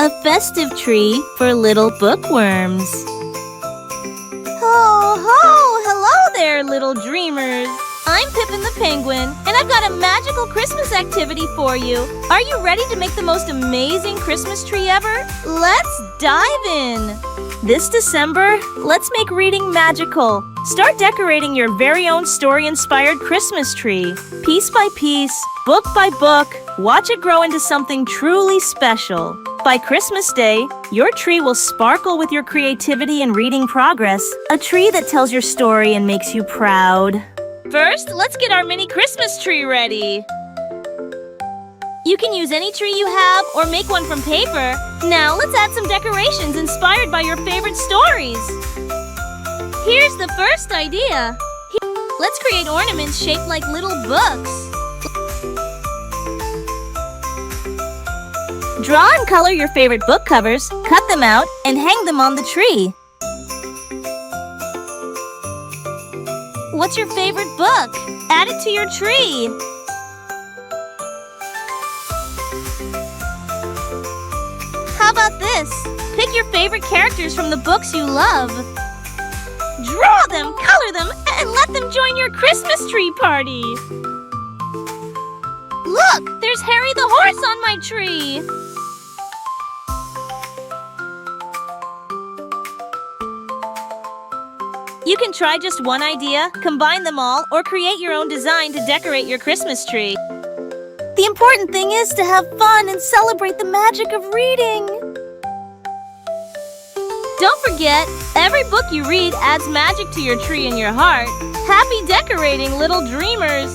A festive tree for little bookworms. Ho, ho! Hello there, little dreamers! I'm Pippa the Penguin, and I've got a magical Christmas activity for you. Are you ready to make the most amazing Christmas tree ever? Let's dive in! This December, let's make reading magical. Start decorating your very own story-inspired Christmas tree. Piece by piece, book by book, watch it grow into something truly special. By Christmas Day, your tree will sparkle with your creativity and reading progress. A tree that tells your story and makes you proud. First, let's get our mini Christmas tree ready. You can use any tree you have or make one from paper. Now let's add some decorations inspired by your favorite stories. Here's the first idea. Let's create ornaments shaped like little books. Draw and color your favorite book covers, cut them out, and hang them on the tree. What's your favorite book? Add it to your tree. How about this? Pick your favorite characters from the books you love. Draw them, color them, and let them join your Christmas tree party. Look, there's Harry the horse on my tree. You can try just one idea, combine them all, or create your own design to decorate your Christmas tree. The important thing is to have fun and celebrate the magic of reading. Don't forget, every book you read adds magic to your tree and your heart. Happy decorating, little dreamers!